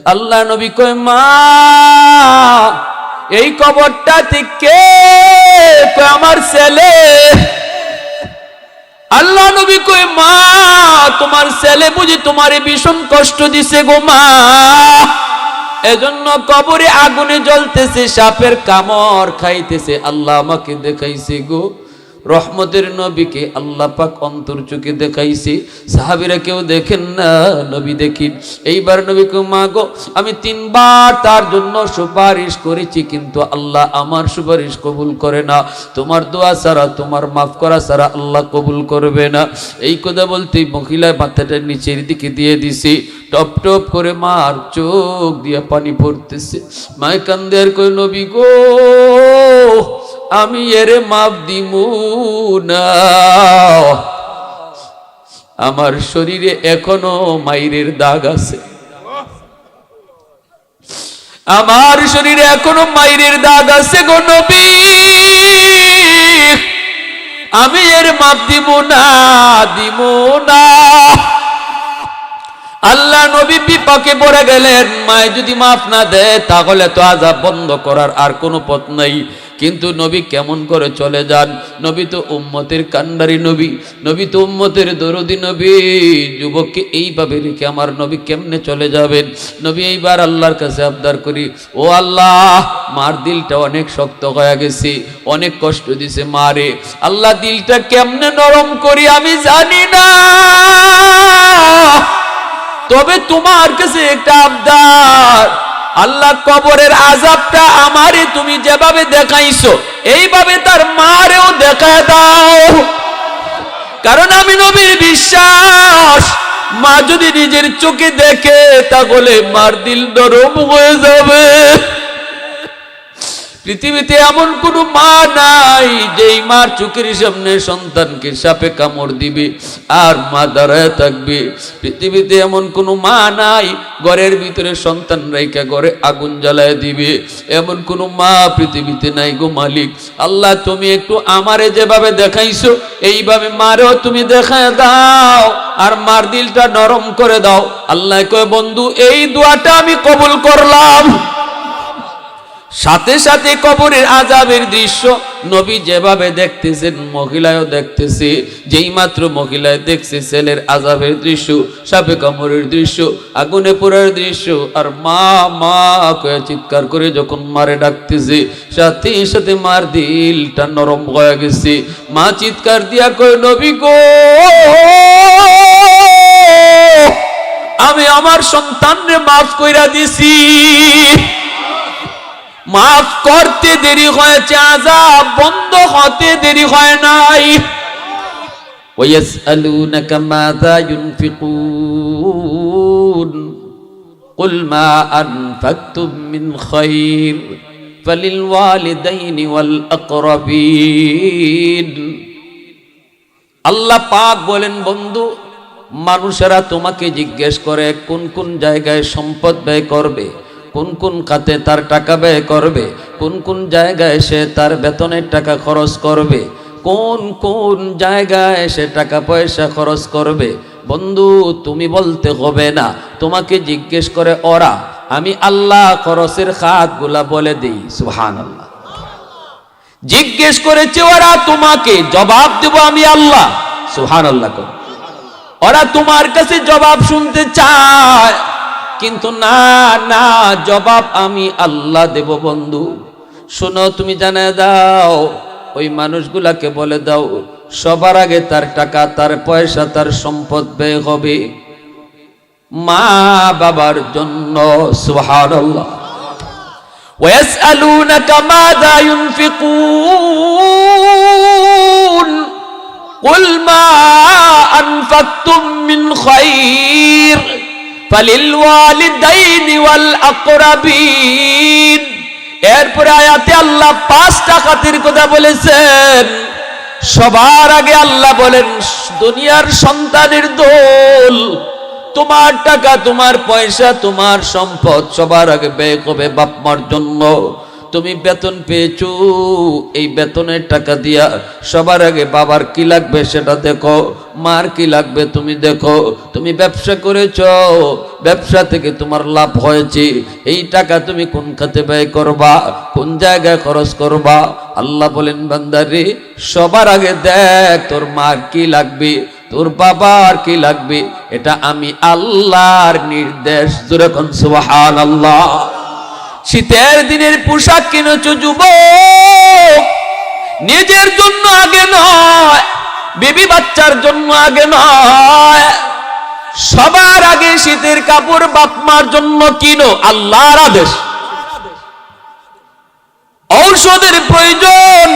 আল্লাহ নবী কয় মা এই কবরটা থেকে আমার ছেলে। আল্লাহ নবী কয় মা তোমার ছেলে বুঝি তোমারে ভীষণ কষ্ট দিছে গো মা, এজন্য কবরে আগুনে জ্বলতেছে, সাপের কামড় খাইতেছে। আল্লাহ আমাকে দেখাইছে গো, রহমতের নবীকে আল্লাহ পাক অন্তর চোখে দেখাইছে। সাহাবীরা কেউ দেখেন না, নবী দেখেন। এইবার নবী কয় মা গো আমি 3 বার তার জন্য সুপারিশ করেছি, কিন্তু আল্লাহ আমার সুপারিশ কবুল করে না। তোমার দোয়া ছাড়া, তোমার মাফ করা ছাড়া আল্লাহ কবুল করবে না। এই কথা বলতেই মহিলা মাথাটা নিচের দিকে দিয়ে দিছে। টপ টপ করে মার চোখ দিয়ে পানি পড়তেছে। মায় কান্দে আর কয় নবী গো আমি এরে মাপ দিমু না, আমার শরীরে এখনো মাইরের দাগ আছে, আমার শরীরে এখনো মাইরের দাগ আছে গো নবী, আমি এর মাপ দিব না, দিব না। আল্লাহ নবী বিপাকে পড়ে গেলেন, মায় যদি মাফ না দেয় তাহলে তো আযাব বন্ধ করার আর কোনো পথ নাই। কিন্তু নবী কেমন করে চলে যান? নবী তো উম্মতের কান্ডারি নবী, নবী তো উম্মতের দরদি নবী। যুবককে এইভাবে রেখে আমার নবী কেমনে চলে যাবেন? নবী এইবার আল্লাহর কাছে আবদার করি, ও আল্লাহ মার দিলটা অনেক শক্ত হয়ে গেছে, অনেক কষ্ট দিছে মারে, আল্লাহ দিলটা কেমনে নরম করি আমি জানি না, তবে তোমার কাছে একটা আবদার, আল্লাহ কবরের আযাবটা আমারে তুমি যেভাবে দেখাইছো এইভাবে তার মারেও দেখায় দাও। কারণ আমি নবীর বিশ্বাস, মা যদি নিজের চোখে দেখে তাহলে মার দিল নরম হয়ে যাবে। পৃথিবীতে এমন কোন মা নাই যেই মার চোখের সামনে সন্তানকে সাপে কামড় দিবে আর মা দাঁড়ায় থাকবে। পৃথিবীতে এমন কোন মা নাই ঘরের ভিতরে সন্তান রাইখা ঘরে আগুন জ্বালায় দিবে, এমন কোন মা পৃথিবীতে নাই গো মালিক। আল্লাহ তুমি একটু আমারে যেভাবে দেখাইছো এইভাবে মারেও তুমি দেখায় দাও আর মার দিলটা নরম করে দাও। আল্লাহ কয় বন্ধু এই দোয়াটা আমি কবুল করলাম। সাথে সাথে কবরের আযাবের দৃশ্য নবী যেভাবে দেখতেছেন মহিলাও দেখতেছে। যেই মাত্র মহিলায় দেখছে ছেলের আযাবের দৃশ্য, সাপে কামড়ের দৃশ্য, আগুনে পোড়ার দৃশ্য, আর মা মা কয়ে চিৎকার করে যখন মারে ডাকতেছে সাথে সাথে মার দিলটা নরম হয়ে গেছে। মা চিৎকার দিয়া কয় নবী গো আমি আমার সন্তানরে মাফ কইরা দিছি, মাফ করতে দেরি হয়েছে, আযাব বন্ধ হতে দেরি হয় নাই। ওয়ায়াসআলুনাকা মাযা ইউনফিকুন কুল মা আনফাকতুম মিন খায়র ফালিল ওয়ালিদাইনি ওয়াল আকরাবিন। আল্লাহ পাক বলেন বন্ধু মানুষেরা তোমাকে জিজ্ঞেস করে কোন কোন জায়গায় সম্পদ ব্যয় করবে, কোন কোন খাতে তার টাকা ব্যয় করবে, কোন কোন জায়গায় সে তার বেতনের টাকা খরচ করবে, কোন কোন জায়গায় সে টাকা পয়সা খরচ করবে। বন্ধু তুমি বলতে হবে না, তোমাকে জিজ্ঞেস করে ওরা, আমি আল্লাহ খরচের খাতগুলা বলে দিই। সুবহানাল্লাহ। জিজ্ঞেস করেছে ওরা তোমাকে, জবাব দেব আমি আল্লাহ। সুবহানাল্লাহ। ওরা তোমার কাছে জবাব শুনতে চায়, কিন্তু না না জবাব আমি আল্লাহ দেব। বন্ধু শোনো, তুমি জানা দাও ওই মানুষগুলাকে বলে দাও সবার আগে তার টাকা তার পয়সা তার সম্পদ ব্যয় হবে মা বাবার জন্য। সুবহানাল্লাহ। ওয়াসআলুনাকা মাযা ইউনফিকুন কুল মা আনফাকতুম মিন খায়র ফালিল ওয়ালিদাইনি ওয়াল আকরাবিন। এরপরে আয়াতে আল্লাহ 5টা খাতের কথা বলেছেন। সবার আগে আল্লাহ বলেন দুনিয়ার সন্তানের দোল, তোমার টাকা তোমার পয়সা তোমার সম্পদ সবার আগে ব্যয় হবে বাপ মার জন্য। তুমি বেতন পেয়েছো, এই বেতনের টাকা দিয়া সবার আগে বাবার কি লাগবে সেটা দেখো, মার কি লাগবে তুমি দেখো। তুমি ব্যবসা করেছো, ব্যবসা থেকে তোমার লাভ হয়েছে, এই টাকা তুমি কোন খাতে ব্যয় করবা, কোন জায়গায় খরচ করবা। আল্লাহ বলেন বান্দারে সবার আগে দেখ তোর মার কি লাগবে, তোর বাবার কি লাগবে, এটা আমি আল্লাহর নির্দেশ। যেরকম সুবহানাল্লাহ। শীতের দিনের পোশাক কিনেছো যুবক, নিজের জন্য আগে নয়, বেবি বাচ্চার জন্য আগে নয়, সবার আগে শীতের কাপড় বাপ মার জন্য কিনো, আল্লাহর আদেশ। ঔষধের প্রয়োজন,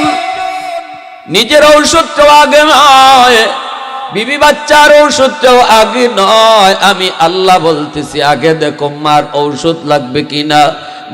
নিজের ঔষধটাও আগে নয়, বিবি বাচ্চার ঔষধটাও আগে নয়, আমি আল্লাহ বলতেছি আগে দেখো মার ঔষধ লাগবে কিনা,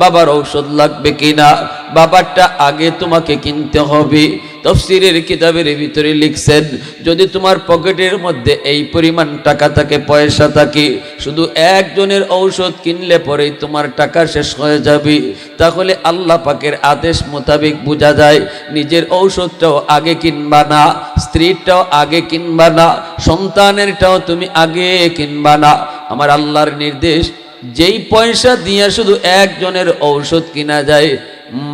বাবার ঔষধ লাগবে কিনা, বাবারটা আগে তোমাকে কিনতে হবে। তাফসীরের কিতাবের ভিতরে লিখছেন যদি তোমার পকেটের মধ্যে এই পরিমাণ টাকা থাকে, পয়সা থাকে, শুধু একজনের ঔষধ কিনলে পরেই তোমার টাকা শেষ হয়ে যাবে, তাহলে আল্লাহ পাকের আদেশ মোতাবেক বোঝা যায় নিজের ঔষধটাও আগে কিনবা না, স্ত্রীরটাও আগে কিনবা না, সন্তানেরটাও তুমি আগে কিনবা না। আমার আল্লাহর নির্দেশ যেই পয়সা দিয়ে শুধু একজনের ঔষধ কিনা যায়,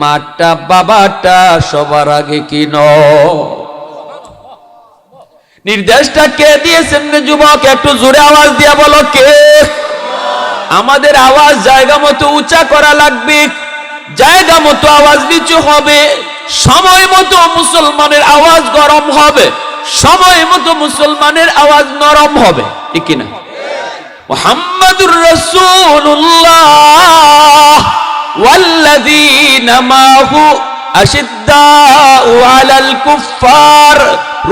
মাটা বাবাটা সবার আগে কিনো। নির্দেশটা কে দিয়েছেন যুবক? একটু জোরে আওয়াজ দিয়া বলো কে? আমাদের আওয়াজ জায়গা মতো উঁচা করা লাগবে, জায়গা মতো আওয়াজ নিচু হবে, সময় মতো মুসলমানের আওয়াজ গরম হবে, সময় মতো মুসলমানের আওয়াজ নরম হবে, ঠিক কিনা? মুহাম্মাদুর রাসূলুল্লাহ ওয়াল্লাযীনা মাহু আশিদ্দাউ আলাল কুফফার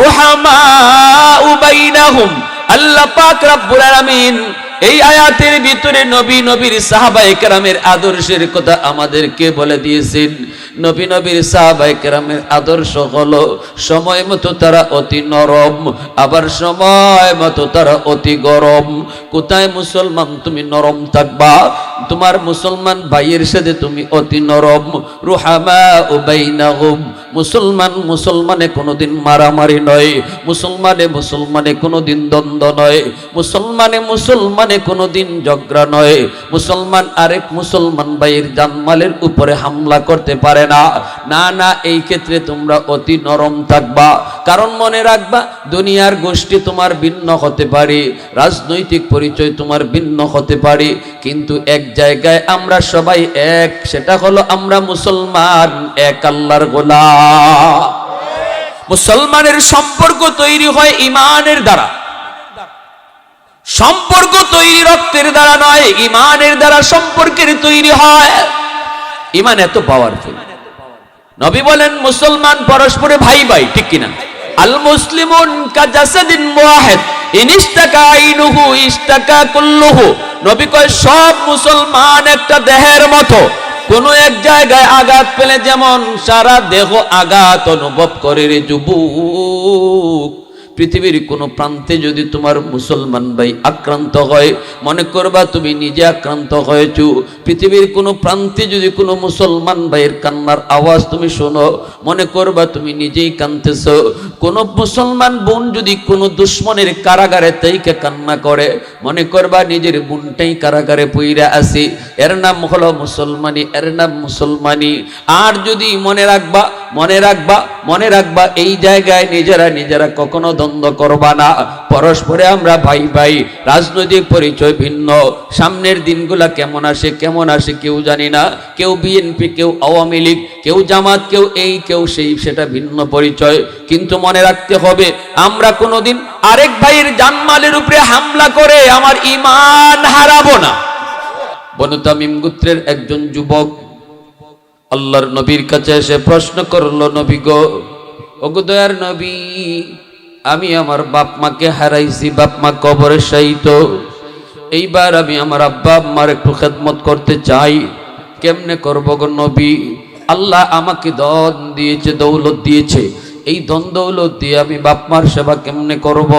রুহামাউ বাইনাহুম। আল্লাহ পাক রব্বুল আলামিন এই আয়াতের ভিতরে নবী নবীর সাহাবায়ে কেরামের আদর্শের কথা আমাদেরকে বলে দিয়েছেন। নবী নবীর সাহাবায়ে কেরামের আদর্শ হলো সময় মতো তারা অতি নরম, আবার সময় মতো তারা অতি গরম। কোথায় মুসলমান তুমি নরম থাকবা, তোমার মুসলমান ভাইয়ের সাথে তুমি অতি নরম। রুহামাউ বাইনাহুম, মুসলমান মুসলমানে কোনোদিন মারামারি নয়, মুসলমানে কোনোদিন দ্বন্দ্ব নয়, মুসলমানে কোনোদিন ঝগড়া নয়, মুসলমান আরেক মুসলমান ভাইয়ের জানমালের উপরে হামলা করতে পারে না। না না, এই ক্ষেত্রে তোমরা অতি নরম থাকবা। কারণ মনে রাখবা দুনিয়ার গোষ্ঠী তোমার ভিন্ন হতে পারে, রাজনৈতিক পরিচয় তোমার ভিন্ন হতে পারে, কিন্তু এক জায়গায় আমরা সবাই এক, সেটা হলো আমরা মুসলমান, এক আল্লাহর গোলাম। মুসলমানের সম্পর্ক তৈরি হয় ঈমানের দ্বারা, সম্পর্ক তৈরি রক্তের দ্বারা নয়, ঈমানের দ্বারা সম্পর্কের তৈরি হয়। ঈমান এত পাওয়ারফুল। নবী বলেন মুসলমান পরস্পরে ভাই ভাই, ঠিক কিনা? আল মুসলিমুন কাজাসাদিন ওয়াহিদ ইনিস্তাকা আইনুহু ইস্তাকা কুল্লুহু। নবী কয় সব মুসলমান একটা দেহের মতো, কোন এক জায়গায় আঘাত পেলে যেমন সারা দেহ আঘাত অনুভব করে রে যুবক, পৃথিবীর কোন প্রান্তে যদি তোমার মুসলমান ভাই আক্রান্ত হয়, মনে করবা তুমি নিজে আক্রান্ত হয়েছো। পৃথিবীর কোন প্রান্তে যদি কোনো মুসলমান ভাইয়ের কান্নার আওয়াজ তুমি শোনো, মনে করবা তুমি নিজেই কাঁদতেছো। কোন মুসলমান বোন যদি কোনো দুশ্মনের কারাগারে তাইকে কান্না করে, মনে করবা নিজের বোনটাই কারাগারে পইরা আছে, এর নাম হলো মুসলমানি, এর নাম মুসলমানি। আর যদি মনে রাখবা এই জায়গায় নিজেরা কখনো দ্বন্দ্ব করবা না, পরস্পরে আমরা ভাই ভাই, রাজনৈতিক পরিচয় ভিন্ন, সামনের দিনগুলা কেমন আসে কেউ জানি না, কেউ বিএনপি, কেউ আওয়ামী লীগ, কেউ জামাত, কেউ এই কেউ সেই, সেটা ভিন্ন পরিচয়। কিন্তু মনে রাখতে হবে আমরা কোনোদিন আরেক ভাইয়ের জানমালের উপরে হামলা করে আমার ঈমান হারাবো না। বনু তামিম গোত্রের একজন যুবক আল্লাহর নবীর কাছে এসে প্রশ্ন করলো, নবী গো, ওগো দয়ার নবী, আমি আমার বাপ মাকে হারাইছি, বাপ মা কবরে শায়িত, এইবার আমি আমার আব্বা আম্মার একটু খেদমত করতে চাই, কেমনে করবো গো নবী? আল্লাহ আমাকে ধন দিয়েছে, দৌলত দিয়েছে, এই ধন দৌলত দিয়ে আমি বাপ মার সেবা কেমনে করব?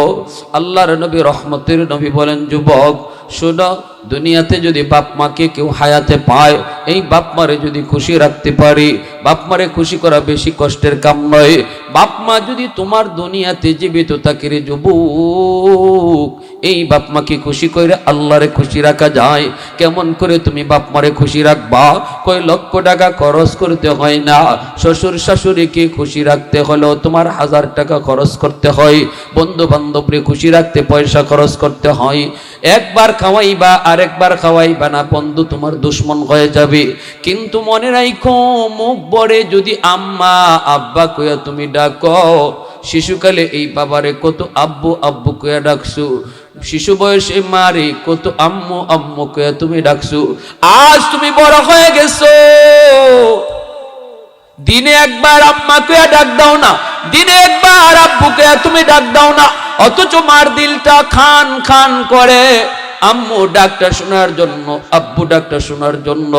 আল্লাহর নবী রহমতের নবী বলেন, যুবক শোনো, দুনিয়াতে যদি বাপ মাকে কেউ হায়াতে পায়, এই বাপ মারে যদি খুশি রাখতে পারি, বাপ মারে খুশি করা বেশি কষ্টের কাম নয়। বাপ মা যদি তোমার দুনিয়াতে জীবিত থাকে রে যুবক, এই বাপ মাকে খুশি করে আল্লাহরে খুশি রাখা যায়। কেমন করে তুমি বাপ মারে খুশি রাখবা? কয় লক্ষ টাকা খরচ করতে হয় না, শ্বশুর শাশুড়িকে খুশি রাখতে হলেও তোমার 1000 টাকা খরচ করতে হয়, বন্ধু বান্ধবরে খুশি রাখতে পয়সা খরচ করতে হয়। একবার খাওয়াইবা আরেকবার খাওয়াইবা না, বন্ধু তোমার দুশ্মন হয়ে যাবে। কিন্তু মনে রাখো, মুখ বড়ে যদি আম্মা আব্বা কইয়া তুমি ডাকো, শিশুকালে এই বাবারে কত আব্বু আব্বু কইয়া ডাকছো, শিশু বয়সে মারে কত আম্মু আম্মু কইয়া তুমি ডাকছো। আজ তুমি বড় হয়ে গেছো, দিনে একবার আম্মা কইয়া ডাক দাও না, দিনে একবার আব্বু কইয়া তুমি ডাক দাও না, অথচ মার দিলটা খান খান করে আম্মু ডাকটা শোনার জন্য, আব্বু ডাকটা শোনার জন্য।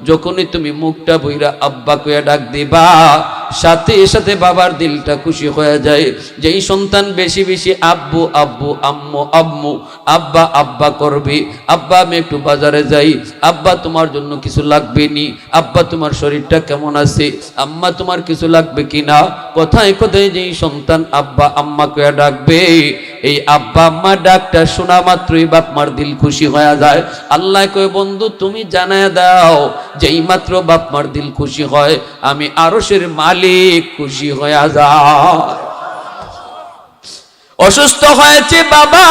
যখনই তুমি মুখটা বইরা আব্বা কইয়া ডাক দিবা, সাথে সাথে বাবার দিলটা খুশি হয়ে যায়। যেই সন্তান বেশি বেশি আব্বু আব্বু আম্মু আম্মু আব্বা আব্বা করবে, আব্বা আমি একটু বাজারে যাই, আব্বা তোমার জন্য কিছু লাগবে নি, আব্বা তোমার শরীরটা কেমন আছে, আম্মা তোমার কিছু লাগবে কিনা, কোথায় কোথায় যেই সন্তান আব্বা আম্মা কইয়া ডাকবে, এই আব্বা আম্মা ডাকটা শোনা মাত্রই বাপ মার দিল খুশি হয়ে যায়। আল্লাহ কয়, বন্ধু তুমি জানায় দাও, যেই মাত্র বাপ মার দিল খুশি হয়, আমি আরশের মালিক খুশি হয়ে যায়। অসুস্থ হয়েছে বাবা,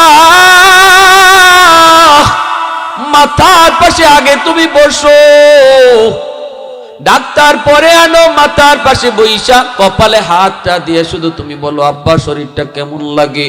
মাথার পাশে আগে তুমি বসো, ডাক্তার পরে আনো, মাথার পাশে বইসা কপালে হাতটা দিয়ে শুধু তুমি বলো, আব্বা শরীরটা কেমন লাগে,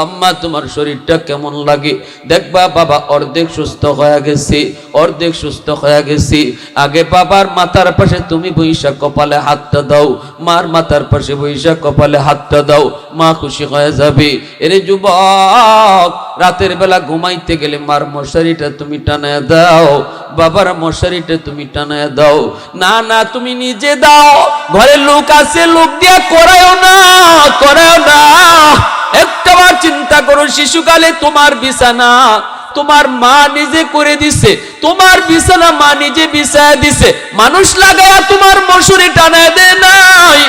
আম্মা তোমার শরীরটা কেমন লাগে। দেখবা বাবা অর্ধেক সুস্থ হয়ে গেছে, অর্ধেক সুস্থ হয়ে গেছে। আগে বাবার মাথার পাশে তুমি বইসা কপালে হাতটা দাও, মার মাথার পাশে বইসা কপালে হাতটা দাও, মা খুশি হয়ে যাবে। এরে যুবক, রাতের বেলা ঘুমাইতে গেলে মার মশারিটা তুমি টানায় দাও, বাবার মশারিটা তুমি টানায় দাও। না না, তুমি নিজে দাও, ঘরে লোক আছে, লোক দিয়া করায়ও না, করায়ও না। একটাবার চিন্তা করো, শিশুকালে তোমার বিছানা তোমার মা নিজে করে দিছে, তোমার বিছানা মা নিজে বিছায় দিছে, মানুষ লাগায়া তোমার মশুরি টানায় দেয় নাই,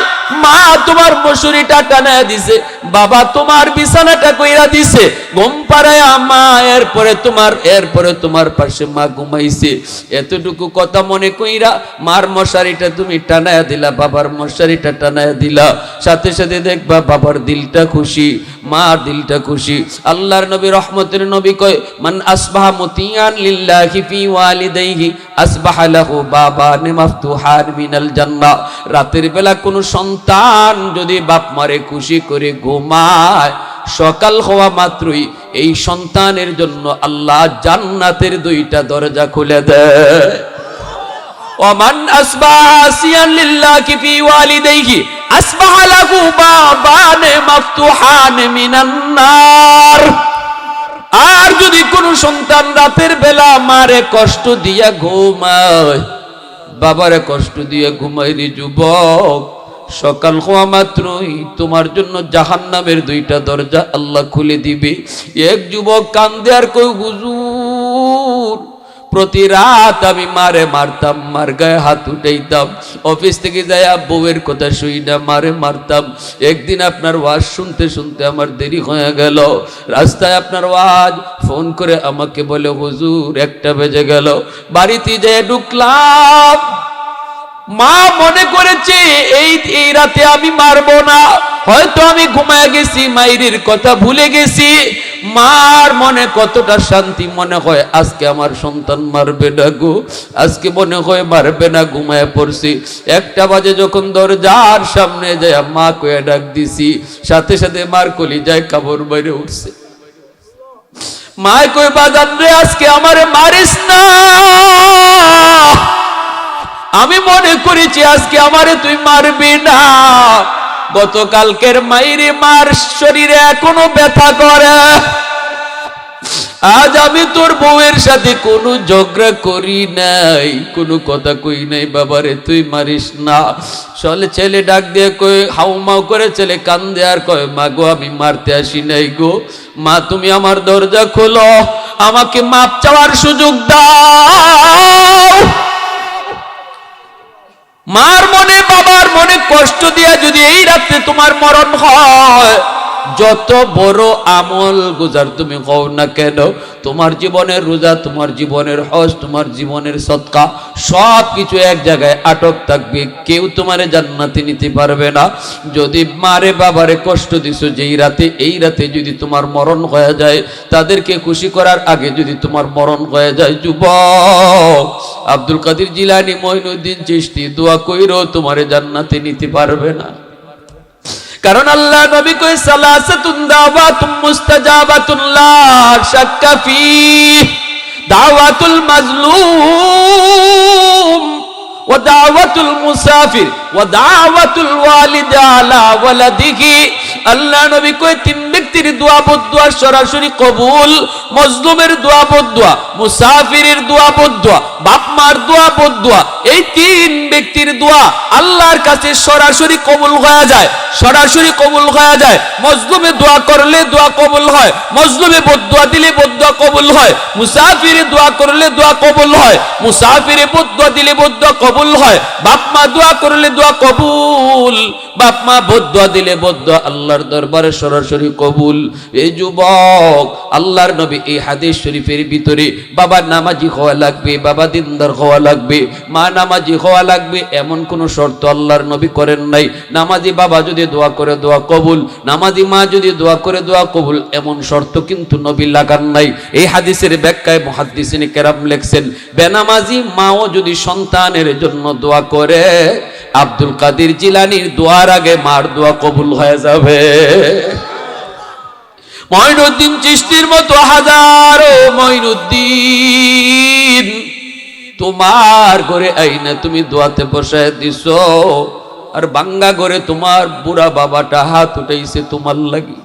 মা তোমার মশুরিটা টানায় দিছে, বাবা তোমার বিছানাটা কইরা দিছে, ঘুম পাড়ায় মা, এরপরে তোমার পাশে মা ঘুমাইছে। এতটুকু কথা মনে কইরা মার মশারিটা তুমি টানায় দিলা, বাবার মশারিটা টানায় দিলা, সাথে সাথে দেখবা বাবার দিলটা খুশি, মার দিলটা খুশি। আল্লাহর নবী রহমতের নবী কয়, মান আসবাহা মুতিয়ান লিল্লাহি ফি ওয়ালিদাইহি আসবাহা লাহু বাবান মাফতুহান মিনাল জান্নাহ। রাতের বেলা কোন সন্তান যদি বাপ মারে খুশি করে ঘুমায়, সকাল হওয়া মাত্রই এই সন্তানের জন্য আল্লাহ জান্নাতের 2টা দরজা খুলে দেয়। ওমান আসবাহা আসিয়ান লিল্লাহি ফি ওয়ালিদাইহি আসবাহা লাহু বাবান মাফতুহান মিনান নার। আর যদি কোন সন্তান রাতের বেলা মারে কষ্ট দিয়া ঘুমায়, বাবারে কষ্ট দিয়া ঘুমায় রে যুবক, সকাল হওয়া মাত্রই তোমার জন্য জাহান্নামের 2টা দরজা আল্লাহ খুলে দিবে। এক যুবক কান্দে আর কই, হুজুর প্রতি রাত আমি মারে মারতাম, মার গায়ে হাত উঠাইতাম, অফিস থেকে যাই বউয়ের কথা শুই না, মারে মারতাম। একদিন আপনার ওয়াজ শুনতে শুনতে আমার দেরি হয়ে গেল, রাস্তায় আপনার ওয়াজ, ফোন করে আমাকে বলে, হুজুর 1টা বেজে গেল। বাড়িতে যেয়ে ঢুকলাম, মা মনে করেছে এই রাতে আমি মারবো না, হয়তো আমি ঘুমায় গেছি, মাইরির কথা ভুলে গেছি। মার মনে কতটা শান্তি, মনে হয় আজকে আমার সন্তান মারবে না গো, আজকে মনে হয় মারবে না, ঘুমায় পড়ছি। 1টা বাজে যখন দরজার সামনে যায় মা কয়ে ডাক দিছি, সাথে সাথে মার কলিজায় কাপড় বাইরে উঠছে। মা কই, বাজান রে আজকে আমারে মারিস না, আমি মনে করেছি আজকে আমারে তুই মারবি না। গতকালকের মাইরে মার শরীরে এখনো ব্যথা করে, আজ আমি তোর বউয়ের সাথে কোনো ঝগড়া করি নাই, কোনো কথা কই নাই, বাবারে তুই মারিস না। চলে ছেলে ডাক দিয়ে কই, হাউমাউ করে ছেলে কান্দে আর কয়, মা গো আমি মারতে আসি নাই গো, মা তুমি আমার দরজা খোলো, আমাকে মাপ চাওয়ার সুযোগ দাও। মার মনে বাবার মনে কষ্ট দিয়া যদি এই রাতে তোমার মরণ হয়, যত বড় আমল গুজার তুমি হও না কেন, তোমার জীবনের রোজা, তোমার জীবনের হজ, তোমার জীবনের সদকা সব কিছু এক জায়গায় আটক থাকবে, কেউ তোমারে জান্নাতে নিতে পারবে না। যদি মারে বাবারে কষ্ট দিছো যেই রাতে, এই রাতে যদি তোমার মরণ হয়ে যায়, তাদেরকে খুশি করার আগে যদি তোমার মরণ হয়ে যায়, যুবক আব্দুল কাদের জিলানী, মঈনুদ্দিন চিশতি দোয়া কইরো তোমারে জান্নাতে নিতে পারবে না। কারণ আল্লাহ নবী কই, সালাসাতুন দাওয়াতুম মুস্তাজাবাতুন লা শাক্কা ফি, দাওয়াতুল মাজলুম ওয়া দাওয়াতুল মুসাফির ওয়া দাওয়াতুল ওয়ালিদ আলা ওয়ালাদিহি। আল্লাহ নবী কই, তিন ব্যক্তির দোয়া বদদুয়া সরাসরি কবুল, মজলুমের দোয়া বদদুয়া, মুসাফিরের দোয়া বদদুয়া, বাপ মার দোয়া বদদুয়া, এই তিন ব্যক্তির দোয়া আল্লাহর কাছে সরাসরি কবুল হয়ে যায়, সরাসরি কবুল হয়ে যায়। মজলুমে দোয়া করলে দোয়া কবুল হয়, মজলুমে বদদুয়া দিলে বদদুয়া কবুল হয়, মুসাফিরে দোয়া করলে দোয়া কবুল হয়, মুসাফিরে বদদুয়া দিলে বদদুয়া কবুল হয়, বাপ মা দোয়া করলে দোয়া কবুল, বাপ মা বদদুয়া দিলে বদদুয়া আল্লাহর দরবারে সরাসরি কবুল। এই যুবক, আল্লাহর নবী এই হাদিস শরীফের ভিতরে বাবা নামাজি হওয়া লাগবে, বাবা দিনদার হওয়া লাগবে, মা নামাজি হওয়া লাগবে, এমন কোন শর্ত আল্লাহর নবী করেন নাই। নামাজি বাবা যদি দোয়া করে দোয়া কবুল, নামাজি মা যদি দোয়া করে দোয়া কবুল, এমন শর্ত কিন্তু নবী লাগান নাই। এই হাদিসের ব্যাখ্যায় মুহাদ্দিসিনে কেরাম লেখছেন, বেনামাজি মাও যদি সন্তানের জন্য দোয়া করে, আব্দুল কাদের জিলানীর দোয়ার আগে মার দোয়া কবুল হয়ে যাবে। মঈনুদ্দিন চিশতির মতো হাজারো মঈনুদ্দিন তোমার ঘরে আইনা তুমি দোয়াতে বসায় দিছো, আর বাঙ্গা ঘরে তোমার বুড়া বাবাটা হাত উঠাইছে তোমার লাগি।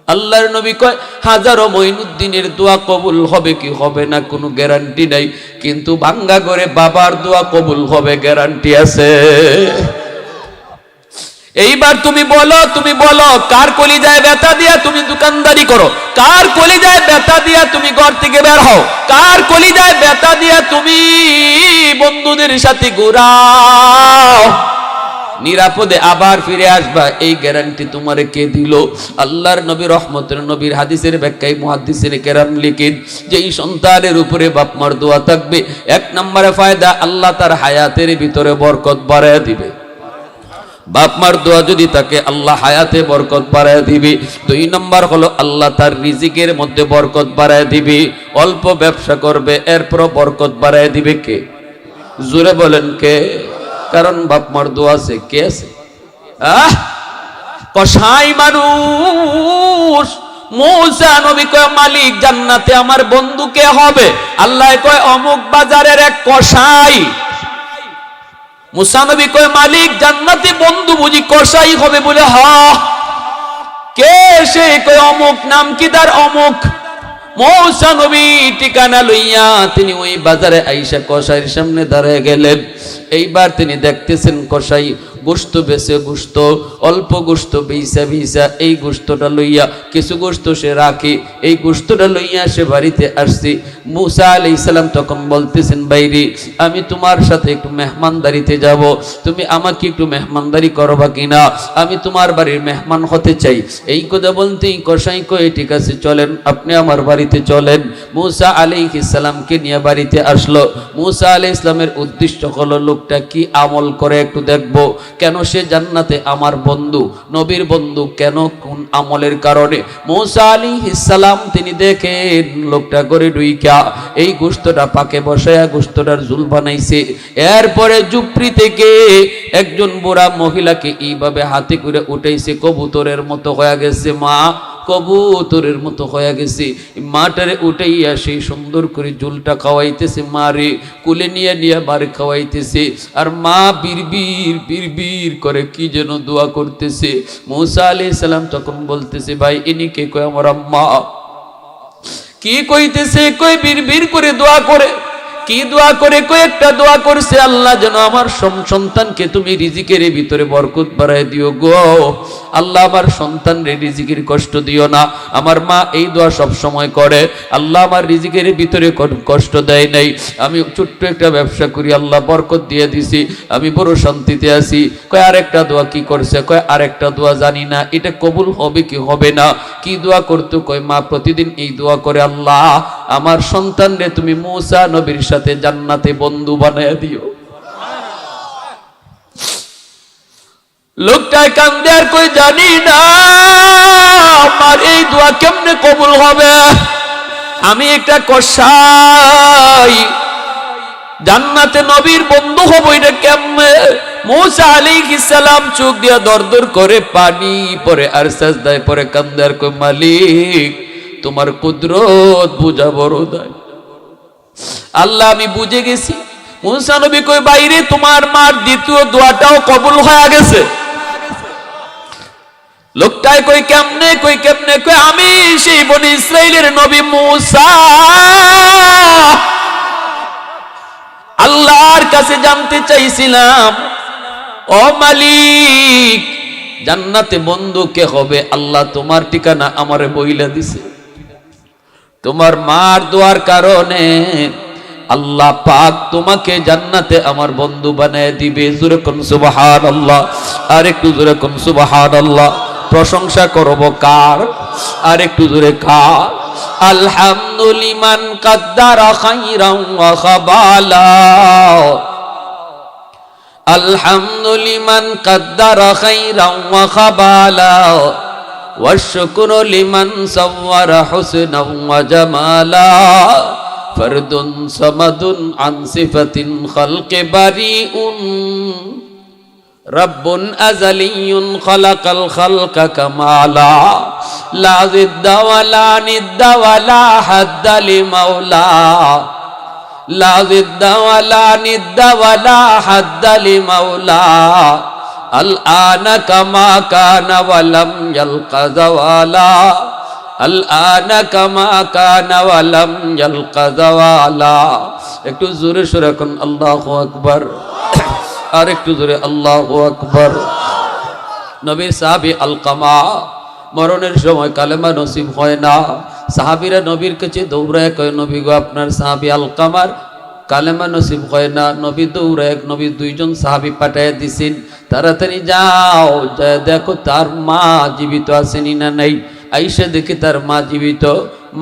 আল্লাহর নবী কয়, হাজারো মঈনুদ্দিনের দোয়া কবুল হবে কি হবে না কোনো গ্যারান্টি নাই, কিন্তু বাঙ্গা ঘরে বাবার দোয়া কবুল হবে গ্যারান্টি আছে। এইবার তুমি বলো কার কলিজায় ব্যথা দিয়া তুমি দোকানদারি করো, কার কলিজায় ব্যথা দিয়া তুমি ঘর থেকে বের হও, কার কলিজায় ব্যথা দিয়া তুমি বন্ধুদের সাথে ঘুরাও, নিরাপদে আবার ফিরে আসবা, এই গ্যারান্টি তোমারে কে দিল? আল্লাহর নবী রহমতের নবীর হাদিসের ব্যাখ্যায় মুহাদ্দিসিনে কেরাম লিখেন যে এই সন্তানের উপরে বাপ মার দোয়া থাকবে, এক নম্বরে ফায়দা, আল্লাহ তার হায়াতের ভিতরে বরকত বাড়ায় দিবে। বাপ মার দোয়া যদি থাকে আল্লাহ হায়াতে বরকত বাড়ায় দিবে। দুই নম্বর হলো আল্লাহ তার রিজিকের মধ্যে বরকত বাড়ায় দিবে। অল্প ব্যবসা করবে, এরপর বরকত বাড়ায় দিবে কে? জোরে বলেন কে? কারণ বাপ মার দোয়া আছে। কে আছে? কসাই মানুষ। মূসা নবী কয়, মালিক জান্নাতে আমার বন্ধু কে হবে? আল্লাহ কয়, অমুক বাজারের এক কসাই। মূসা নবী কয়, মালিক জান্নাতে বন্ধু বুঝি কসাই হবে? বলে হ। কে সে? কয়, অমুক। নাম কি তার? অমুক। মূসা নবী ঠিকানা লইয়া তিনি ওই বাজারে আইসা কসাইয়ের সামনে দাঁড়ায় গেলেন। এইবার তিনি দেখতেছেন কসাই গোশত বেছে, গোশত অল্প গোশত বেইসা বেইসা এই গোশতটা লইয়া, কিছু গোশত সে রাখে, এই গোশতটা লইয়া সে বাড়িতে আসছে। মূসা আলাইহিস সালাম তখন বলতেছেন, বাইরে আমি তোমার সাথে একটু মেহমানদারিতে যাব, তুমি আমাকে একটু মেহমানদারি করবা কিনা? আমি তোমার বাড়ির মেহমান হতে চাই। এই কথা বলতেই কসাই কয়, ঠিক আছে চলেন, আপনি আমার বাড়িতে চলেন। মূসা আলাইহিস সালামকে নিয়ে বাড়িতে আসলো। মূসা আলাইহিস সালামের উদ্দেশ্য হলো লোকটা কি আমল করে একটু দেখবো, কেন সে জান্নাতে আমার বন্ধু, নবীর বন্ধু, কেন কোন আমলের কারণে। মূসা আলাইহিস সালাম তিনি দেখেন লোকটা করে ঢুইকা এই গোশতটা পাকে বসায়া গোশতটার ঝুল বানাইছে। এরপরে জুপরি থেকে একজন বুড়া মহিলাকে এইভাবে হাতে করে উঠাইছে, কবুতরের মতো হয়ে গেছে মা, কবুতরের মতো হয়ে গেছে। মাটারে উঠাইয়া সেই সুন্দর করে ঝুলটা খাওয়াইতেছে, মারে কুলে নিয়ে নিয়ে বারে খাওয়াইতেছে, আর মা বিড়বিড় বিড়বিড় করে কি যেন দোয়া করতেছে। মূসা আলাইহিস সালাম তখন বলতেছে, ভাই ইনি কে? কয়, আমার আম্মা। কি কইতেছে? কই বিড়বিড় করে দোয়া করে। কি দোয়া করে? কই একটা দোয়া করছে, আল্লাহ যেন আমার সন্তানকে তুমি রিজিকের ভিতরে বরকত বাড়ায় দিও গো আল্লাহ, আমার সন্তানরে রিজিকের কষ্ট দিও না। আমার মা এই দোয়া সব সময় করে, আল্লাহ আমার রিজিকের ভিতরে কষ্ট দেয় নাই, আমি ছোট্ট একটা ব্যবসা করি, আল্লাহ বরকত দিয়ে দিছি, আমি বড় শান্তিতে আছি। কয় আরেকটা দোয়া কি করছে? কয় আরেকটা দোয়া জানি না, এটা কবুল হবে কি হবে না। কি দোয়া করতো? কয় মা প্রতিদিন এই দোয়া করে, আল্লাহ আমার সন্তানরে তুমি মুসা নবীর সাথে জান্নাতে বন্ধু বানায় দিও। লোকটায় কান্দে আর কই জানি না আমার এই দোয়া কেমনে কবুল হবে। আমি একটা কসাই, জান্নাতে নবীর বন্ধু হব, এটা কেমনে? মুসা আলাইহিস সালাম চোখ দিয়া দরদর করে পানি পরে আর সাজদায় পরে কান্দে আর কই মালিক তোমার কুদরত বুঝা বড় দায়। আল্লাহ আমি বুঝে গেছি। মুসা নবী কই বাইরে তোমার মার দ্বিতীয় দোয়াটাও কবুল হয়ে গেছে। লোকটাই কই কেমনে? কই কেমনে? কই আমি সেই বনি ইসরাইলের নবী মুসা আল্লাহর কাছে জানতে চাইছিলাম, ও মালিক জান্নাতে বন্ধু কে হবে? আল্লাহ তোমার ঠিকানা আমারে বইলা দিছে। তোমার মার দোয়ার কারণে আল্লাহ পাক তোমাকে জান্নাতে আমার বন্ধু বানায় দিবে। জোরে কোন সুবহানাল্লাহ, আর একটু জোরে কোন সুবহানাল্লাহ। প্রশংসা করব কার? আর একটু জোরে কার? আলহামদুলিমান কাদ্দারা খাইরান ওয়া খাবালা, আলহামদুলিমান কাদ্দারা খাইরান ওয়া খাবালা, ওয়াশকুরু লিমান সাওয়ারা হুসনান ওয়া জামালা, ফরদুন সামাদুন আন সিফাতিন খালকি বারিউন, রব্বুন আযালিয়্যুন খালাকাল খালকা কামালা, লা জিদ্দা ওয়ালা নিদ্দা ওয়ালা হাদ্দা লিমাওলা, লা জিদ্দা ওয়ালা নিদ্দা ওয়ালা হাদ্দা লিমাওলা, আল আনা কামা কানা ওয়ালাম ইয়ালকা যাওয়ালা, আল আনা কামা কানা ওয়ালাম ইয়ালকা যাওয়ালা। একটু জোরে সুরে কোন আল্লাহু আকবার, আর একটু জোরে আল্লাহু আকবার। নবীর সাহাবী আলকামা মরণের সময় কালেমা নসিব হয় না, সাহাবীরা নবীর কাছে দৌড়ায় কয় নবী গো আপনার সাহাবী আলকামার কালেমা নসিব হয় না। নবী দৌড়ায়, নবী দুইজন সাহাবী পাঠায় দিছেন, তাড়াতাড়ি যাও যায় দেখো তার মা জীবিত আছেনি না নাই। আইসা দেখে তার মা জীবিত।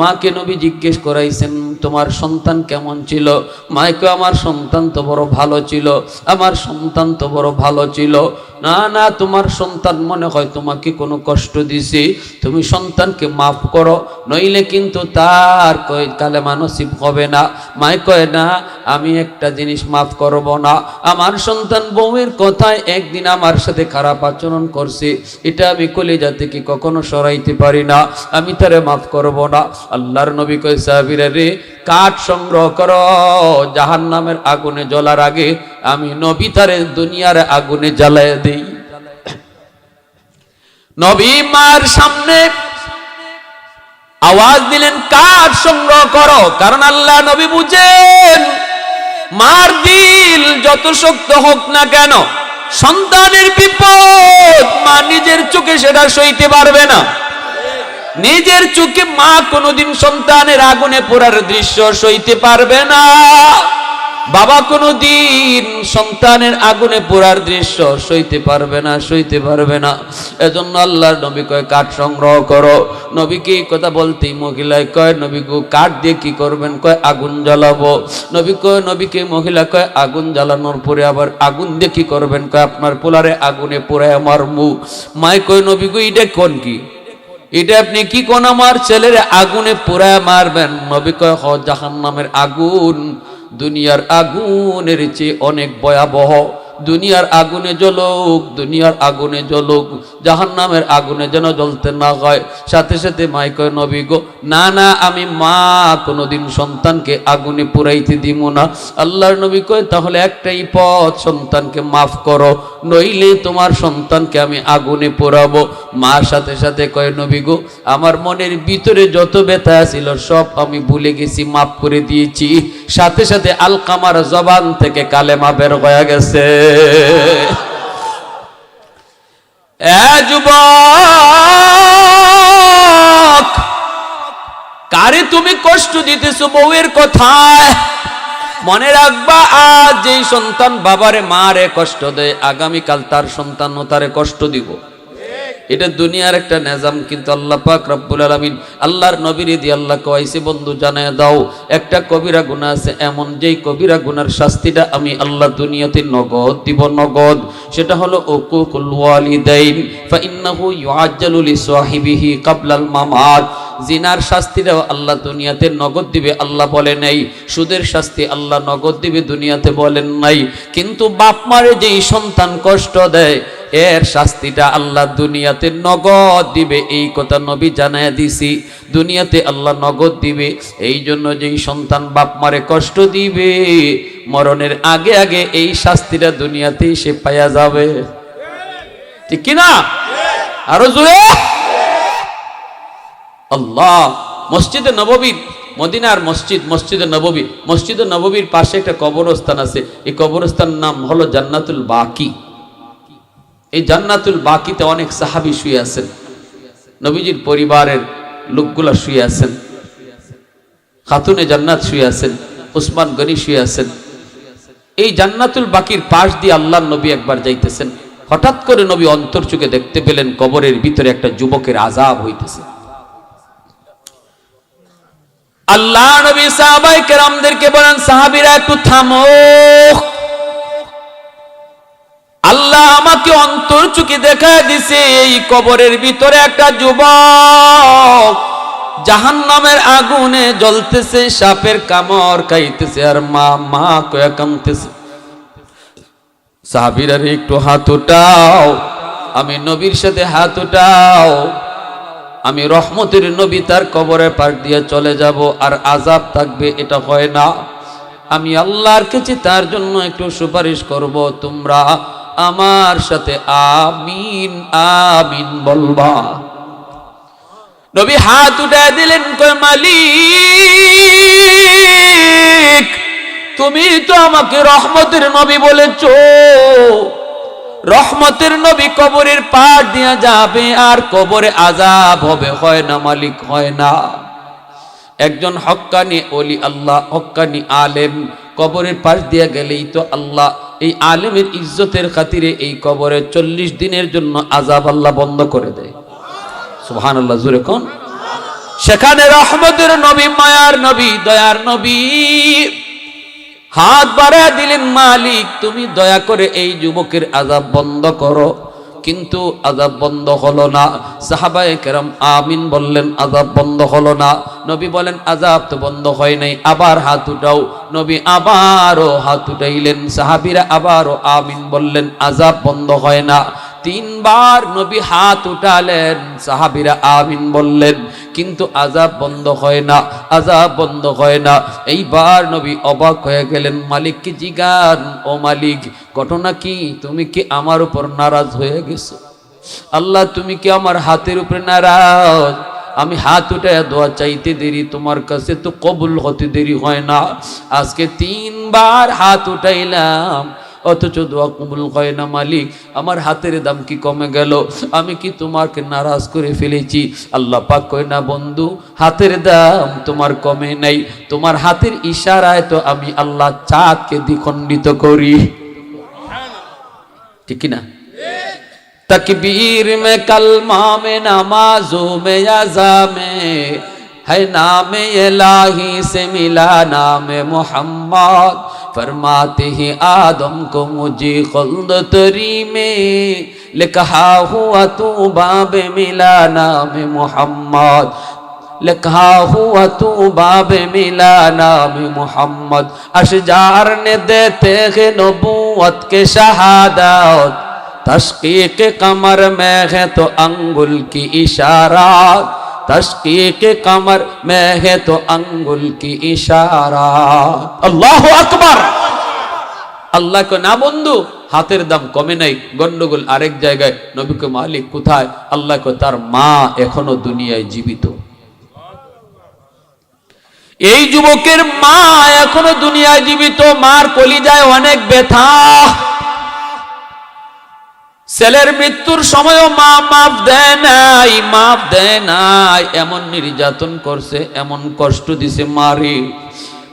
মাকে নবী জিজ্ঞেস করাইছেন তোমার সন্তান কেমন ছিল? মায় কয় আমার সন্তান তো বড় ভালো ছিল, আমার সন্তান তো বড় ভালো ছিল। না না তোমার সন্তান মনে হয় তোমাকে কোনো কষ্ট দিছে, তুমি সন্তানকে মাফ করো, নইলে কিন্তু তার কয় কালেমা নসিব হবে না। মায় কয় না আমি একটা জিনিস মাফ করব না, আমার সন্তান বউয়ের কথায় একদিন আমার সাথে খারাপ আচরণ করছে, এটা আমি কলিজা থেকে কখনো সরাইতে পারি না, আমি তারে মাফ করব না। আল্লাহর নবী কয় সাহাবীরা রে কাঠ সংগ্রহ করো, জাহান্নামের আগুনে জ্বলার আগে আমি নবী তারে দুনিয়ার আগুনে জ্বালায় দেই। নবী মার সামনে আওয়াজ দিলেন কাঠ সংগ্রহ করো, কারণ আল্লাহ নবী বুঝেন মার দিল যত শক্ত হোক না কেন, সন্তানের বিপদ মা নিজের চোখে সেটা সইতে পারবে না। নিজের চোখে মা কোনোদিন সন্তানের আগুনে পোড়ার দৃশ্য সইতে পারবে না, বাবা কোনোদিন সন্তানের আগুনে পোড়ার দৃশ্য সইতে পারবে না, সইতে পারবে না। এজন্য আল্লাহর নবী কয় কাঠ সংগ্রহ করো। নবীকে এই কথা বলতেই মহিলায় কয় নবী গো কাঠ দিয়ে কি করবেন? কয় আগুন জ্বালাবো। নবী কয় নবীকে মহিলা কয় আগুন জ্বালানোর পরে আবার আগুন দিয়ে কি করবেন? কয় আপনার পোলারে আগুনে পোড়ায় আমার মুখ। মায় কয় নবী গো এটা কোন কি, এটা আপনি কি কোন আমার ছেলের আগুনে পোড়ায় মারবেন? নবী কয় হ জাহান্নামের আগুন দুনিয়ার আগুনের চেয়ে অনেক ভয়াবহ। দুনিয়ার আগুনে জ্বলুক, দুনিয়ার আগুনে জ্বলুক, জাহান্নামের আগুনে যেন জ্বলতে না হয়। সাথে সাথে মাই কয়, নবী গো, না না, আমি মা কোনোদিন সন্তানকে আগুনে পুরাইতে দিব না। আল্লাহর নবী কয়, তাহলে একটাই পথ, সন্তানকে মাফ করো, নইলে তোমার সন্তানকে আমি আগুনে পোড়াবো। মা সাথে সাথে কয়, নবী গো, আমার মনের ভিতরে যত ব্যথা ছিল সব আমি ভুলে গেছি, মাফ করে দিয়েছি। সাথে সাথে আলকামার জবান থেকে কালেমা বের হয়ে গেছে। যুবক, কারে তুমি কষ্ট দিতেছো বউয়ের কথায়? মনে রাখবা, আজ যেই সন্তান বাবারে মারে কষ্ট দেয়, আগামীকাল তার সন্তানও তারে কষ্ট দিব। এটা দুনিয়ার একটা নিজাম, কিন্তু আল্লাহ পাক রব্বুল আলামিন আল্লাহর নবীর দিয়ে আল্লাহ কইছে, বন্ধু জানায় দাও, একটা কবিরা গুনাহ আছে এমন, যেই কবিরা গুনার শাস্তিটা আমি আল্লাহ দুনিয়াতে নগদ দিব, নগদ। সেটা হলো উকুকুল ওয়ালিদাইন, ফাইন্নাহু ইউআজ্জালু লিসাহিবিহি ক্বাবলাল মামাত। জিনার শাস্তিটাও আল্লাহ দুনিয়াতে নগদ দিবে, আল্লাহ বলে নাই। সুদের শাস্তি আল্লাহ নগদ দিবে, দুনিয়াতে বলেন নাই। কিন্তু বাপ মারে যেই সন্তান কষ্ট দেয়, এর শাস্তিটা আল্লাহ দুনিয়াতে নগদ দিবে, এই কথা নবী জানায় দিছি। দুনিয়াতে আল্লাহ নগদ দিবে। এই জন্য যেই সন্তান বাপ মারে কষ্ট দিবে, মরণের আগে আগে এই শাস্তিটা দুনিয়াতেই সে পাইয়া যাবে। ঠিক কিনা? আরো জোরে আল্লাহ। মসজিদে নববীর, মদিনার মসজিদ, মসজিদে নববী, মসজিদে নববীর পাশে একটা কবরস্থান আছে। এই কবরস্থানের নাম হলো জান্নাতুল বাকি। এই জান্নাতুল বাকিতে অনেক সাহাবী শুয়ে আছেন, নবীজির পরিবারের লোকগুলা শুয়ে আছেন, খাতুনে জান্নাত শুয়ে আছেন, উসমান গনি শুয়ে আছেন। এই জান্নাতুল বাকির পাশ দিয়ে আল্লাহর নবী একবার যাইতেছেন। হঠাৎ করে নবী অন্তর চোখে দেখতে পেলেন কবরের ভিতরে একটা যুবকের আযাব হইতেছে। আল্লাহ নবী সাহাবায়ে কেরামদেরকে বলেন, সাহাবীরা একটু থামো, আল্লাহ আমাকে অন্তর চোখে দেখায় দিছে, এই কবরের ভিতরে একটা যুবক জাহান্নামের আগুনে জ্বলতেছে, সাপের কামড় খাইতেছে, আর মা মা কয়া কাঁদতেছে। সাহাবীরা একটু হাত উঠাও, আমি নবীর সাথে হাত উঠাও, আমি রহমতের নবী তার কবরের পাশ দিয়ে চলে যাব, আর আযাব থাকবে, এটা হয় না। আমি আল্লাহর কাছে তার জন্য একটু সুপারিশ করব, তোমরা আমার সাথে আমিন আমিন বলবা। নবী হাত উঠায় দিলেন, কয়, মালিক, তুমি তো আমাকে রহমতের নবী বলেছো, রহমতের নবী কবরের পার দিয়া যাবে আর কবরে আযাব হবে, হয় না মালিক, হয় না। একজন হক্কানি ওলি আল্লাহ, হক্কানি আলেম কবরের পাশ দিয়া গেলেই তো আল্লাহ এই আলেমের ইজ্জতের খাতিরে এই কবরে 40 দিনের জন্য আযাব আল্লাহ বন্ধ করে দেয়। সুবহানাল্লাহ, জোরে কোন। সেখানে রহমতের নবী, মায়ার নবী, দয়ার নবী হাত বাড়ায় দিলেন, মালিক তুমি দয়া করে এই যুবকের আযাব বন্ধ করো। কিন্তু আযাব বন্ধ হলো না। সাহাবায়ে কেরাম আমিন বললেন, আযাব বন্ধ হলো না। নবী বলেন, আযাব তো বন্ধ হয় নাই, আবার হাত উঠাও। নবী আবারও হাত উঠাইলেন, সাহাবীরা আবারও আমিন বললেন, আযাব বন্ধ হয় না। 3 বার নবী হাত উঠালেন, সাহাবীরা আমিন বললেন, কিন্তু আযাব বন্ধ হয় না, আযাব বন্ধ হয় না। এইবার নবী অবাক হয়ে গেলেন, মালিককে জিজ্ঞান, ও মালিক, ঘটনা কি? তুমি কি আমার উপর নারাজ হয়ে গেছো? আল্লাহ, তুমি কি আমার হাতের উপরে নারাজ? আমি হাত উঠায় দোয়া চাইতে দেরি, তোমার কাছে তো কবুল হতে দেরি হয় না। আজকে 3 বার হাত উঠাইলাম, অথচ দোয়া কবুল হয় না। মালিক, আমার হাতের দাম কি কমে গেল? আমি কি তোমাকে নারাজ করে ফেলেছি? আল্লাহ পাক কয়, না বন্ধু, হাতের দাম তোমার কমে নাই, তোমার হাতের ইশারায় তো আমি আল্লাহ চাঁদকে দ্বিখণ্ডিত করি। ঠিক না? तकबीर में, कलमा में, नमाजों में, अज़ा में है नाम इलाही से मिला नाम मोहम्मद। फरमाते हैं आदम को मुझे खुल्द तरी में लिखा हुआ तू बाब मिला नाम मोहम्मद। लिखा हुआ तू बाब मिला नाम मोहम्मद अशजार ने देते हैं नबूवत के शहादत तशकीक कमर में है तो अंगुल की इशारात तशकीक कमर में है तो अंगुल की इशारात अल्लाहु अकबर আল্লাহ কো না বন্ধু হাতের দাম কমে নাই গন্ডগোল আরেক জায়গায় নবী কো মালিক কোথায় আল্লাহ কো তার মা এখনো দুনিয়ায় জীবিত এই যুবকের মা এখনো দুনিয়ায় জীবিত মার কলিজায় অনেক ব্যথা ছেলের মৃত্যুর সময়ও মা মাফ দেয় নাই এমন নির্যাতন করছে এমন কষ্ট দিছে মারে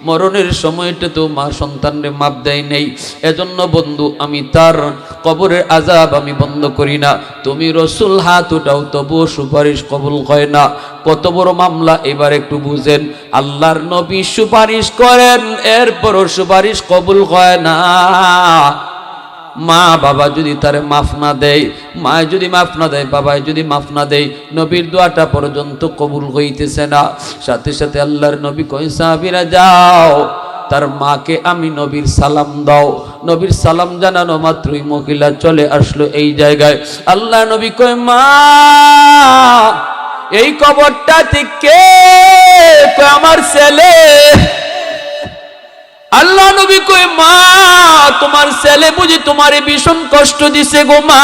মরণের সময়টা তো মা সন্তানরে মাপ দেয় নেই এজন্য বন্ধু আমি তার কবরের আযাব আমি বন্ধ করি না তুমি রাসূল হাত উঠাও তবুও সুপারিশ কবুল হয় না কত বড় মামলা এবার একটু বুঝেন আল্লাহর নবী সুপারিশ করেন এরপরও সুপারিশ কবুল হয় না মা বাবা যদি তারে মাফ না দেয় মা যদি মাফ না দেয় বাবা যদি মাফ না দেয় নবীর দোয়াটা পর্যন্ত কবুল হইতেছে না সাথে সাথে আল্লাহর নবী কই সাহাবীরা যাও তার মাকে আমি নবীর সালাম দাও নবীর সালাম জানানো মাত্রই মহিলা চলে আসলো এই জায়গায় আল্লাহ নবী কই মা এই কবরটা থেকে কই আমার ছেলে আল্লাহ নবী কই মা তোমার ছেলে বুঝি তোমারে ভীষণ কষ্ট দিছে গো মা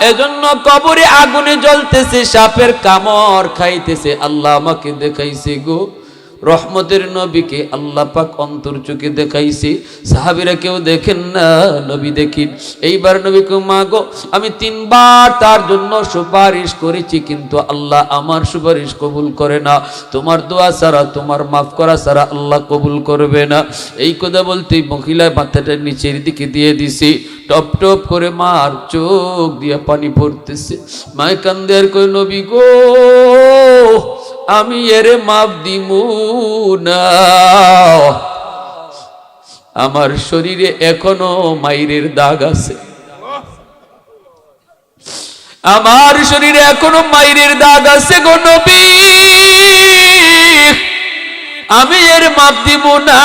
এজন্য কবরে আগুনে জ্বলতেছে সাপের কামড় খাইতেছে আল্লাহ আমাকে দেখাইছে গো রহমতের নবীকে আল্লাহ পাক অন্তর চোখে দেখাইছে সাহাবীরা কেউ দেখেন না নবী দেখেন এইবার নবীকে মা গো আমি তিনবার তার জন্য সুপারিশ করেছি কিন্তু আল্লাহ আমার সুপারিশ কবুল করে না তোমার দোয়া ছাড়া তোমার মাফ করা ছাড়া আল্লাহ কবুল করবে না এই কথা বলতেই মহিলা মাথাটা নিচের দিকে দিয়ে দিছে টপ টপ করে মার চোখ দিয়ে পানি পড়তেছে মায় কান্দে আর কই নবী গো আমি এরে মাপ দিমু না আমার শরীরে এখনো মাইরের দাগ আছে আমার শরীরে এখনো মাইরের দাগ আছে গো নবী আমি এর মাপ দিব না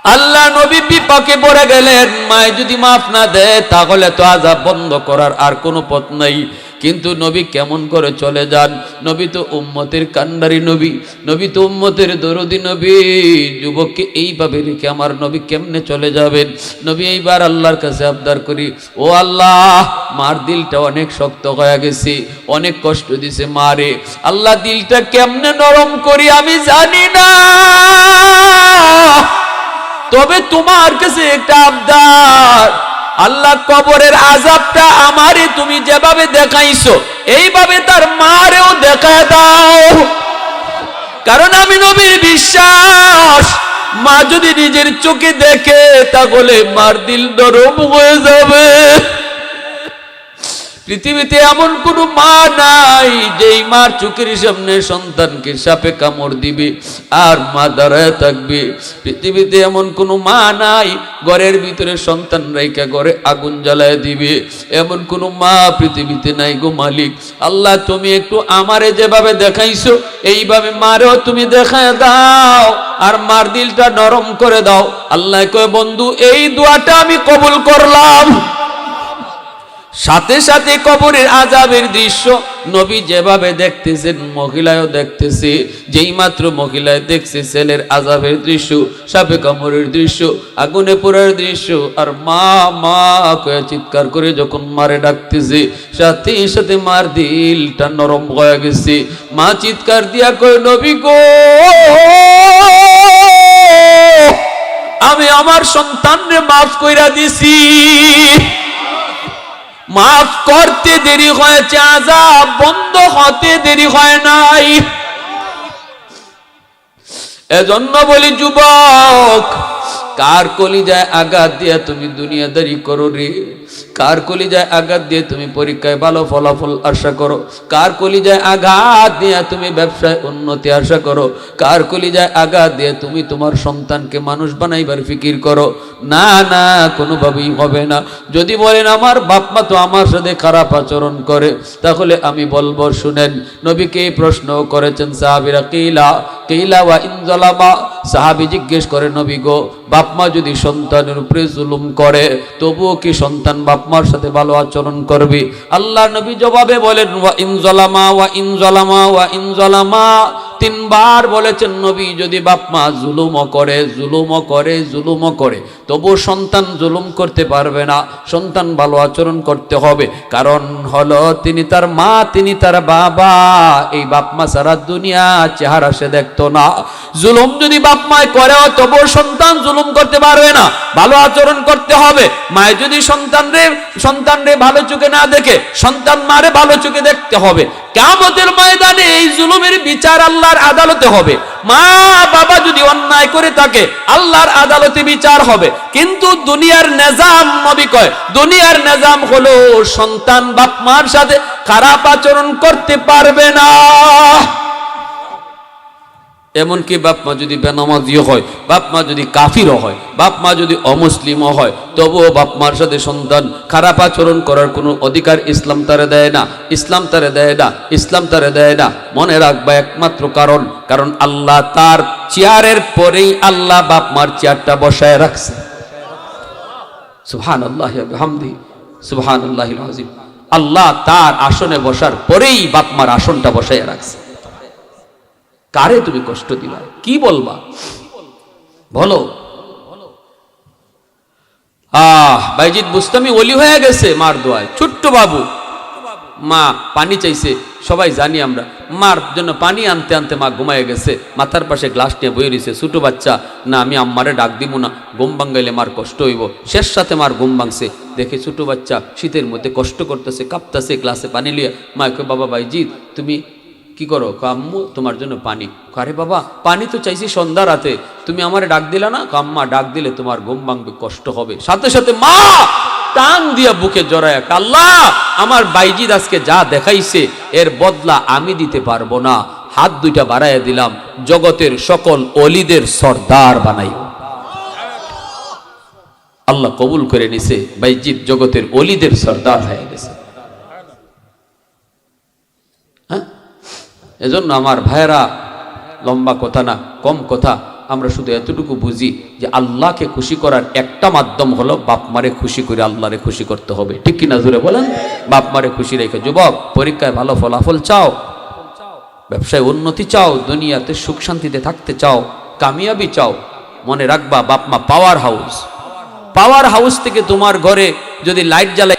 আল্লাহ নবী বিপাকে পড়ে গেলেন মায় যদি মাফ না দেয় তাহলে তো আযাব বন্ধ করার আর কোনো পথ নাই কিন্তু নবী কেমন করে চলে যান নবী তো উম্মতের কান্ডারি নবী তো উম্মতের দরদি নবী যুবককে এইভাবে রেখে আমার নবী কেমনে চলে যাবেন নবী এইবার আল্লাহর কাছে আবদার করি ও আল্লাহ মার দিলটা অনেক শক্ত হয়ে গেছে অনেক কষ্ট দিছে মারে আল্লাহ দিলটা কেমনে নরম করি আমি জানি না তবে তোমার কাছে একটা আবদার আল্লাহ কবরের আযাবটা আমারে তুমি যেভাবে দেখাইছো এইভাবে তার মারেও দেখায় দাও কারণ আমি নবীর বিশ্বাস মা যদি নিজের চোখে দেখে তাহলে মার দিল নরম হয়ে যাবে পৃথিবীতে এমন কোন মা নাই যেই মার চোখের সামনে সন্তানকে সাপে কামড় দিবে আর মা দাঁড়ায় থাকবে পৃথিবীতে এমন কোন মা নাই ঘরের ভিতরে সন্তান রাইখা ঘরে আগুন জ্বালায় দিবে এমন কোন মা পৃথিবীতে নাই গো মালিক আল্লাহ তুমি একটু আমারে যেভাবে দেখাইছো এইভাবে মারেও তুমি দেখায় দাও আর মার দিলটা নরম করে দাও আল্লাহ কয় বন্ধু এই দোয়াটা আমি কবুল করলাম সাথে সাথে কবরের আযাবের দৃশ্য নবী যেভাবে দেখতেছেন মহিলাও দেখতেছে যেই মাত্র মহিলায় দেখছে ছেলের আযাবের দৃশ্য সাপে কামড়ের দৃশ্য আগুনে পোড়ার দৃশ্য আর মা মা কয়ে চিৎকার করে যখন মারে ডাকতেছে সাথে সাথে মার দিলটা নরম হয়ে গেছে মা চিৎকার দিয়া কয় নবী গো আমি আমার সন্তানরে মাফ কইরা দিছি মাফ করতে দেরি হয়েছে আযাব বন্ধ হতে দেরি হয় নাই এজন্য বলি যুবক কার কলিজায় আঘাত দিয়ে তুমি দুনিয়াদারি করো রে? কার কলিজায় আঘাত দিয়ে তুমি পরীক্ষায় ভালো ফলাফল আশা করো? কার কলিজায় আঘাত দিয়ে তুমি ব্যবসায় উন্নতি আশা করো? কার কলিজায় আঘাত দিয়ে তুমি তোমার সন্তানকে মানুষ বানাইবার ফিকির করো? না না, কোনোভাবেই হবে না। যদি বলেন আমার বাপ মা তো আমার সাথে খারাপ আচরণ করে, তাহলে আমি বলবো শুনেন, নবীকে এই প্রশ্ন করেছেন সাহাবীরা, কিলা ওয়া ইন যালামা। সাহাবী জিজ্ঞেস করে, নবী গো, বাপ মা যদি সন্তানের উপরে জুলুম করে তবুও কি সন্তান বাপ মার সাথে ভালো আচরণ করবে? আল্লাহ নবী জবাবে বলেন, ওয়া ইন যালামা ওয়া ইন যালামা ওয়া ইন যালামা। তিনবার বলেছেন নবী, যদি বাপ মা জুলুমও করে তবু সন্তান জুলুম করতে পারবে না, সন্তান ভালো আচরণ করতে হবে। কারণ হলো তিনি তার মা, তিনি তার বাবা। এই বাপ মা সারা দুনিয়া চেহারা সে দেখতো না। জুলুম যদি বাপ মায় করেও তবু সন্তান জুলুম করতে পারবে না, ভালো আচরণ করতে হবে। মায় যদি সন্তানরে ভালো চোখে না দেখে, সন্তান মারে ভালো চোখে দেখতে হবে। কিয়ামতের ময়দানে এই জুলুমের বিচার আল্লাহর আদালতে হবে। মা বাবা যদি অন্যায় করে থাকে, আল্লাহর আদালতে বিচার হবে। কিন্তু দুনিয়ার নিজাম, নবী কয়, দুনিয়ার নিজাম হলো সন্তান বাপ মার সাথে খারাপ আচরণ করতে পারবে না। এমনকি বাপ মা যদি বেনামাজিও হয়, বাপ মা যদি কাফিরও হয়, বাপ মা যদি অমুসলিমও হয়, তবুও বাপ মার সাথে সন্তান খারাপ আচরণ করার কোনো অধিকার ইসলাম তারে দেয় না। ইসলাম তারে দেয় না। মনে রাখবা, একমাত্র কারণ আল্লাহ তার চেয়ারের পরেই আল্লাহ বাপ মার চেয়ারটা বসায় রাখছে। সুবহানাল্লাহি ওয়া বিহামদিহি, সুবহানাল্লাহিল আযীম। আল্লাহ তার আসনে বসার পরেই বাপ মার আসনটা বসায় রাখছে। কারে তুমি কষ্ট দিলা? কি বলবা বলো? বাইজিদ বুস্তামি ওলি হয়ে গেছে মার দোয়ায়। ছোট্ট বাবু, মা পানি চাইছে, সবাই জানি আমরা। মার জন্য পানি আনতে আনতে মা ঘুমায় গেছে, মাথার পাশে গ্লাস নিয়ে বয়ে রয়েছে। ছোট বাচ্চা, না আমি আম্মারে ডাক দিব না, ঘুম ভাঙ্গাইলে মার কষ্ট হইব। শেষ সাথে মার ঘুম ভাঙছে, দেখে ছোট বাচ্চা শীতের মধ্যে কষ্ট করতেছে, কাঁপতেছে, গ্লাসে পানি লিয়ে। মা কয়, বাবা বাইজিদ তুমি কি করো? আম্মু তোমার জন্য পানি। আরে বাবা, পানি তো চাইছি সন্ধ্যা রাতে, তুমি আমারে ডাক দিলা না? আম্মা ডাক দিলে তোমার ঘুম ভাঙবে, কষ্ট হবে। সাথে সাথে মা টান দিয়া বুকে জড়ায়, আল্লাহ আমার বাইজিদ আজকে যা দেখাইছে এর বদলা আমি দিতে পারবো না। হাত দুইটা বাড়াইয়া দিলাম, জগতের সকল অলিদের সর্দার বানাই। আল্লাহ কবুল করে নিছে, বাইজিদ জগতের অলিদের সর্দার হয়ে গেছে। এজন্য আমার ভাইয়েরা, লম্বা কথা না, কম কথা, আমরা শুধু এতটুকু বুঝি যে আল্লাহকে খুশি করার একটা মাধ্যম হলো বাপ মারে খুশি করে আল্লাহরে খুশি করতে হবে। ঠিক কিনা জোরে বলেন? বাপ মারে খুশি রেখে। যুবক, পরীক্ষায় ভালো ফলাফল চাও, ব্যবসায় উন্নতি চাও, দুনিয়াতে সুখ শান্তিতে থাকতে চাও, কামিয়াবি চাও, মনে রাখবা বাপ মা পাওয়ার হাউস থেকে তোমার ঘরে যদি লাইট জ্বালায়